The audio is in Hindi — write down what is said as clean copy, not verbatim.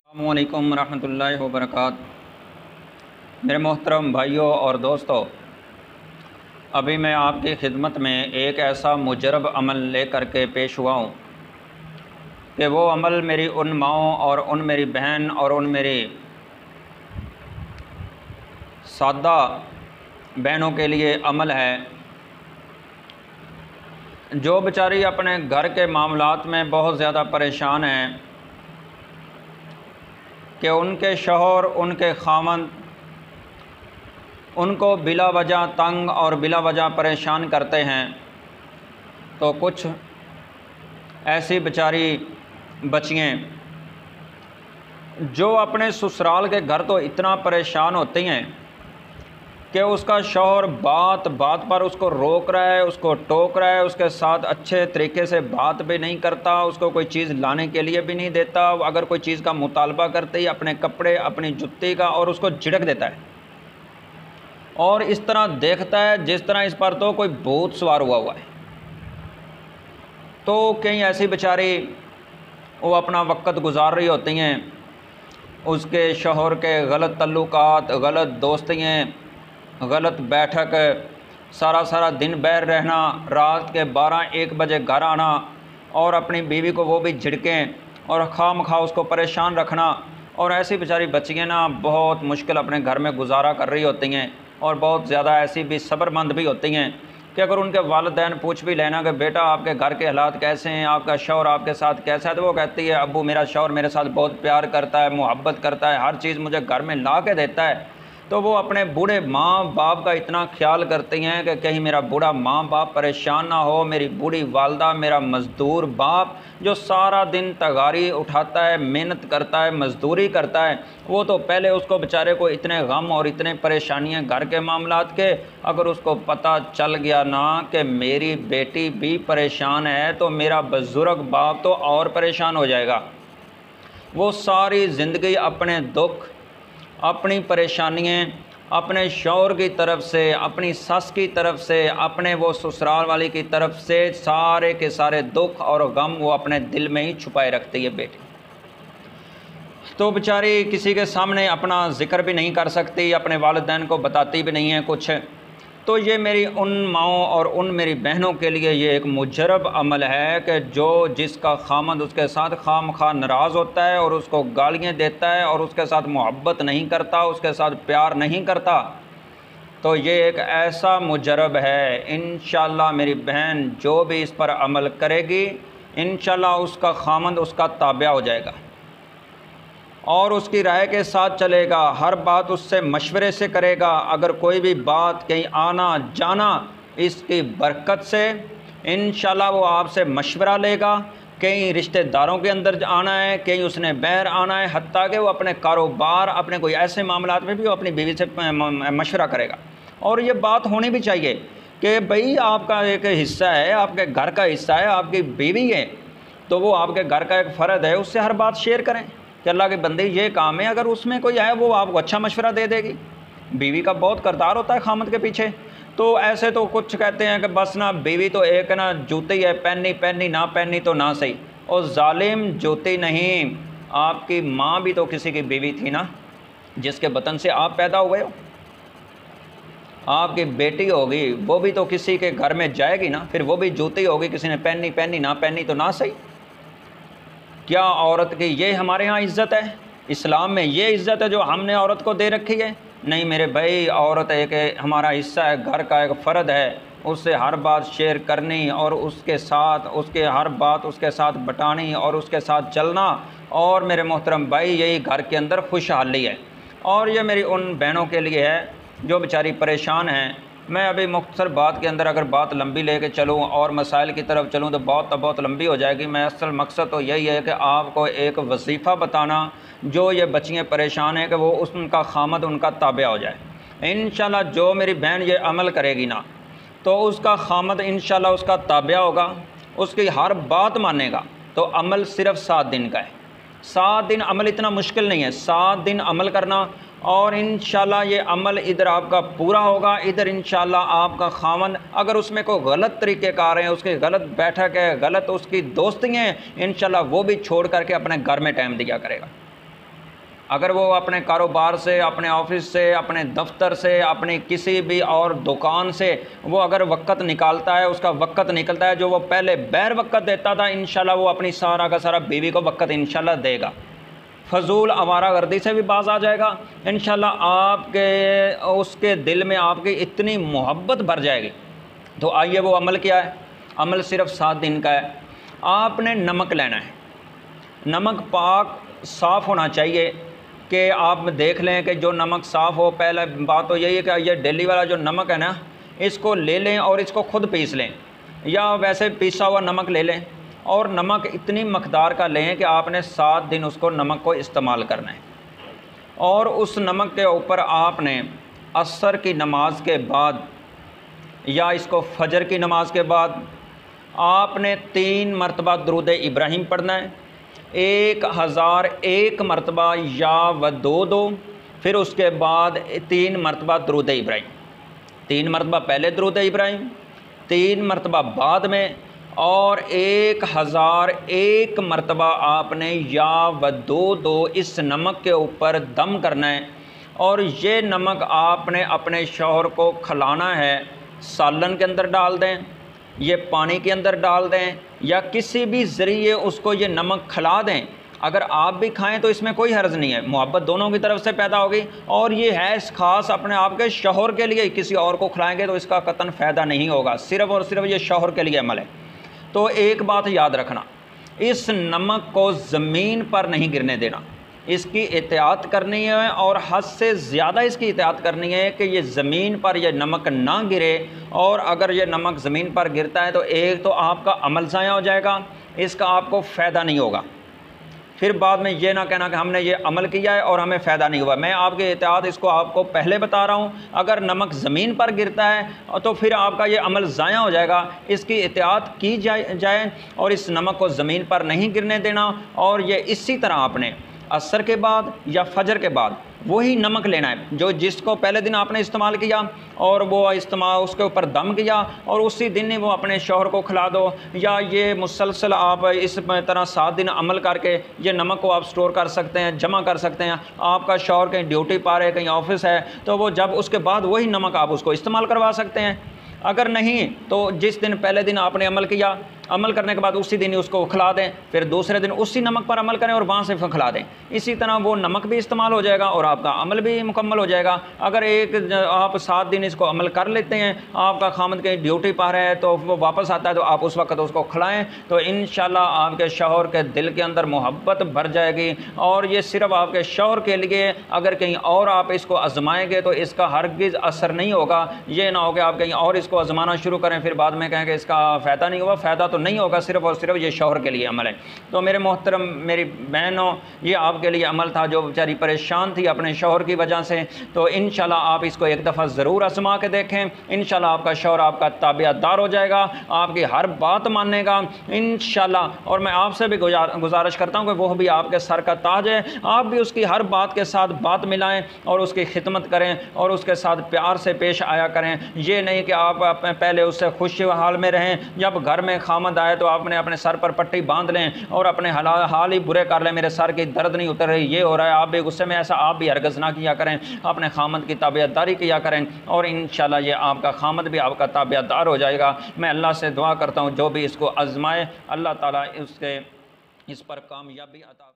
अस्सलामुअलैकुम रहमतुल्लाहि व बरकातहू। मेरे मोहतरम भाइयों और दोस्तों, अभी मैं आपकी खिदमत में एक ऐसा मुजरब अमल लेकर के पेश हुआ हूँ कि वो अमल मेरी उन माँओं और उन मेरी बहन और उन मेरी सादा बहनों के लिए अमल है जो बेचारी अपने घर के मामलात में बहुत ज़्यादा परेशान हैं कि उनके शौहर, उनके खामन उनको बिला वजह तंग और बिला वजह परेशान करते हैं। तो कुछ ऐसी बेचारी बच्चियाँ जो अपने ससुराल के घर तो इतना परेशान होती हैं कि उसका शौहर बात बात पर उसको रोक रहा है, उसको टोक रहा है, उसके साथ अच्छे तरीके से बात भी नहीं करता, उसको कोई चीज़ लाने के लिए भी नहीं देता। अगर कोई चीज़ का मुतालबा करते ही अपने कपड़े, अपनी जुत्ती का, और उसको झिड़क देता है और इस तरह देखता है जिस तरह इस पर तो कोई भूत सवार हुआ है। तो कई ऐसी बेचारी वो अपना वक्त गुजार रही होती हैं, उसके शौहर के गलत तल्लुकात, गलत दोस्तियाँ, गलत बैठक, सारा सारा दिन बैर रहना, रात के 12-1 बजे घर आना और अपनी बीवी को वो भी झिड़कें और खामखा उसको परेशान रखना। और ऐसी बेचारी बच्चियाँ ना बहुत मुश्किल अपने घर में गुजारा कर रही होती हैं और बहुत ज़्यादा ऐसी भी सब्रमंद भी होती हैं कि अगर उनके वालिदैन पूछ भी लेना कि बेटा आपके घर के हालात कैसे हैं, आपका शौहर आपके साथ कैसा है, तो वो कहती है अब्बू मेरा शौहर मेरे साथ बहुत प्यार करता है, मोहब्बत करता है, हर चीज़ मुझे घर में ला के देता है। तो वो अपने बूढ़े माँ बाप का इतना ख्याल करती हैं कि कहीं मेरा बूढ़ा माँ बाप परेशान ना हो, मेरी बूढ़ी वालदा, मेरा मज़दूर बाप जो सारा दिन तगारी उठाता है, मेहनत करता है, मज़दूरी करता है, वो तो पहले उसको बेचारे को इतने गम और इतने परेशानियां घर के मामलात के, अगर उसको पता चल गया ना कि मेरी बेटी भी परेशान है तो मेरा बुजुर्ग बाप तो और परेशान हो जाएगा। वो सारी ज़िंदगी अपने दुख, अपनी परेशानियाँ अपने शौहर की तरफ से, अपनी सस की तरफ से, अपने वो ससुराल वाली की तरफ से सारे के सारे दुख और गम वो अपने दिल में ही छुपाए रखती है बेटी। तो बेचारी किसी के सामने अपना ज़िक्र भी नहीं कर सकती, अपने वालिदैन को बताती भी नहीं है कुछ। तो ये मेरी उन माँओं और उन मेरी बहनों के लिए ये एक मुजरब अमल है कि जो जिसका खामद उसके साथ खामखा नाराज़ होता है और उसको गालियाँ देता है और उसके साथ मोहब्बत नहीं करता, उसके साथ प्यार नहीं करता, तो ये एक ऐसा मुजरब है। इंशाअल्लाह मेरी बहन जो भी इस पर अमल करेगी, इंशाअल्लाह उसका खामद उसका ताबिया हो जाएगा और उसकी राय के साथ चलेगा, हर बात उससे मशवरे से करेगा। अगर कोई भी बात कहीं आना जाना, इसकी बरकत से इंशाल्लाह वो आपसे मशवरा लेगा। कहीं रिश्तेदारों के अंदर आना है, कहीं उसने बाहर आना है, हत्ता कि वो अपने कारोबार, अपने कोई ऐसे मामलात में भी वो अपनी बीवी से मशवरा करेगा। और ये बात होनी भी चाहिए कि भाई आपका एक हिस्सा है, आपके घर का हिस्सा है, आपकी बीवी है, तो वो आपके घर का एक फ़र्द है, उससे हर बात शेयर करें कि अल्लाह के बंदे ये काम है, अगर उसमें कोई आए वो आपको अच्छा मशवरा दे देगी। बीवी का बहुत किरदार होता है खामद के पीछे। तो ऐसे तो कुछ कहते हैं कि बस ना बीवी तो एक ना जूती है, पहनी पहनी, ना पहनी तो ना सही। और जालिम जूती नहीं, आपकी माँ भी तो किसी की बीवी थी ना, जिसके बतन से आप पैदा हुए हो। आपकी बेटी होगी वो भी तो किसी के घर में जाएगी ना, फिर वो भी जूती होगी, किसी ने पहनी पहनी, ना पहनी तो ना सही। क्या औरत की ये हमारे यहाँ इज़्ज़त है? इस्लाम में ये इज़्ज़त है जो हमने औरत को दे रखी है? नहीं मेरे भाई, औरत एक हमारा हिस्सा है, घर का एक फ़र्द है, उससे हर बात शेयर करनी और उसके साथ उसके हर बात उसके साथ बटानी और उसके साथ चलना। और मेरे मोहतरम भाई, यही घर के अंदर खुशहाली है। और ये मेरी उन बहनों के लिए है जो बेचारी परेशान हैं। मैं अभी मुख्तसर बात के अंदर अगर बात लंबी लेके चलूँ और मसाइल की तरफ चलूँ तो बहुत लंबी हो जाएगी। मैं असल मकसद तो यही है कि आपको एक वजीफ़ा बताना, जो ये बच्चियाँ परेशान हैं कि वो उनका खामद उनका ताबिया हो जाए। इंशाल्लाह जो मेरी बहन ये अमल करेगी ना, तो उसका खामद इंशाल्लाह उसका ताबिया होगा, उसकी हर बात मानेगा। तो अमल सिर्फ़ 7 दिन का है। 7 दिन अमल इतना मुश्किल नहीं है, 7 दिन अमल करना और इंशाल्लाह ये अमल इधर आपका पूरा होगा, इधर इंशाल्लाह आपका खामन अगर उसमें कोई गलत तरीके का आ रहे हैं, उसकी गलत बैठक है, गलत उसकी दोस्तियाँ हैं, इंशाल्लाह वो भी छोड़ करके अपने घर में टाइम दिया करेगा। अगर वो अपने कारोबार से, अपने ऑफिस से, अपने दफ्तर से, अपनी किसी भी और दुकान से वो अगर वक़्त निकालता है, उसका वक़्त निकलता है जो वो पहले बैर वक़्त देता था, इंशाल्लाह वो अपनी सारा का सारा बीवी को वक़्त इंशाल्लाह देगा। फजूल आवारागर्दी से भी बाज आ जाएगा इंशाल्लाह। आपके उसके दिल में आपकी इतनी मोहब्बत भर जाएगी। तो आइए वो अमल क्या है? अमल सिर्फ 7 दिन का है। आपने नमक लेना है, नमक पाक साफ़ होना चाहिए कि आप देख लें कि जो नमक साफ़ हो। पहले बात तो यही है कि ये डेली वाला जो नमक है ना, इसको ले लें और इसको खुद पीस लें, या वैसे पीसा हुआ नमक ले लें। और नमक इतनी मकदार का लें कि आपने 7 दिन उसको नमक को इस्तेमाल करना है। और उस नमक के ऊपर आपने असर की नमाज के बाद या इसको फजर की नमाज के बाद आपने 3 मरतबा दुरूद इब्राहिम पढ़ना है, 1001 मरतबा या व दो। फिर उसके बाद 3 मरतबा दुरूद इब्राहिम, 3 मरतबा पहले दुरूद इब्राहिम, 3 मरतबा बाद में, और 1001 मरतबा आपने या व दो इस नमक के ऊपर दम करना है। और ये नमक आपने अपने शौहर को खिलाना है। सालन के अंदर डाल दें, ये पानी के अंदर डाल दें, या किसी भी ज़रिए उसको ये नमक खिला दें। अगर आप भी खाएं तो इसमें कोई हर्ज नहीं है, मोहब्बत दोनों की तरफ से पैदा होगी। और ये है ख़ास अपने आप के शौहर के लिए, किसी और को खिलाएंगे तो इसका कतन फ़ायदा नहीं होगा, सिर्फ़ और सिर्फ ये शौहर के लिए अमल है। तो एक बात याद रखना, इस नमक को ज़मीन पर नहीं गिरने देना, इसकी एहतियात करनी है। और हद से ज़्यादा इसकी एहतियात करनी है कि ये ज़मीन पर यह नमक ना गिरे। और अगर ये नमक ज़मीन पर गिरता है तो एक तो आपका अमल ज़ाया हो जाएगा, इसका आपको फ़ायदा नहीं होगा। फिर बाद में ये ना कहना कि हमने ये अमल किया है और हमें फ़ायदा नहीं हुआ। मैं आपके एहतियात इसको आपको पहले बता रहा हूँ। अगर नमक ज़मीन पर गिरता है तो फिर आपका ये अमल ज़ाया हो जाएगा। इसकी एहतियात की जाए और इस नमक को ज़मीन पर नहीं गिरने देना। और ये इसी तरह आपने असर के बाद या फजर के बाद वही नमक लेना है जो जिसको पहले दिन आपने इस्तेमाल किया, और वो इस्तेमाल उसके ऊपर दम किया और उसी दिन ही वो अपने शौहर को खिला दो। या ये मुसलसल आप इस तरह 7 दिन अमल करके ये नमक को आप स्टोर कर सकते हैं, जमा कर सकते हैं। आपका शौहर कहीं ड्यूटी पा रहे, कहीं ऑफिस है, तो वो जब उसके बाद वही नमक आप उसको इस्तेमाल करवा सकते हैं। अगर नहीं तो जिस दिन पहले दिन आपने अमल किया, अमल करने के बाद उसी दिन ही उसको खिला दें, फिर दूसरे दिन उसी नमक पर अमल करें और वहाँ से फिर खिला दें। इसी तरह वो नमक भी इस्तेमाल हो जाएगा और आपका अमल भी मुकम्मल हो जाएगा। अगर आप 7 दिन इसको अमल कर लेते हैं, आपका खामद कहीं ड्यूटी पा रहा है तो वो वापस आता है तो आप उस वक्त उसको खिलाएँ, तो इंशाल्लाह आपके शौहर के दिल के अंदर मोहब्बत भर जाएगी। और ये सिर्फ आपके शौहर के लिए, अगर कहीं और आप इसको आजमाएंगे तो इसका हरगिज़ असर नहीं होगा। ये ना हो कि आप कहीं और इसको आजमाना शुरू करें फिर बाद में कहें कि इसका फ़ायदा नहीं हुआ। फ़ायदा तो नहीं होगा, सिर्फ और सिर्फ ये शौहर के लिए अमल है। तो मेरे मोहतरम मेरी बहनों, ये आपके लिए अमल था जो बेचारी परेशान थी अपने शौहर की वजह से। तो इंशाल्लाह आप इसको एक दफ़ा ज़रूर आजमा के देखें। इंशाल्लाह आपका शौहर आपका ताबियादार हो जाएगा, आपकी हर बात मानेगा इंशाल्लाह। और मैं आपसे भी गुजारिश करता हूँ कि वो भी आपके सर का ताज है, आप भी उसकी हर बात के साथ बात मिलाएँ और उसकी खिदमत करें और उसके साथ प्यार से पेश आया करें। ये नहीं कि आप पहले उससे खुश हाल में रहें, जब घर में खामद आए तो आपने अपने सर पर पट्टी बांध लें और अपने हाल ही बुरे कर लें, मेरे सर की दर्द नहीं उतर रही, ये हो रहा है। आप भी गुस्से में ऐसा आप भी हरगज़ ना किया करें, अपने खामद की ताबियादारी किया करें और इंशाल्लाह ये आपका खामद भी आपका ताबियादार हो जाएगा। मैं अल्लाह से दुआ करता हूँ जो भी इसको आज़माए अल्लाह ताला उसके इस पर कामयाबी अता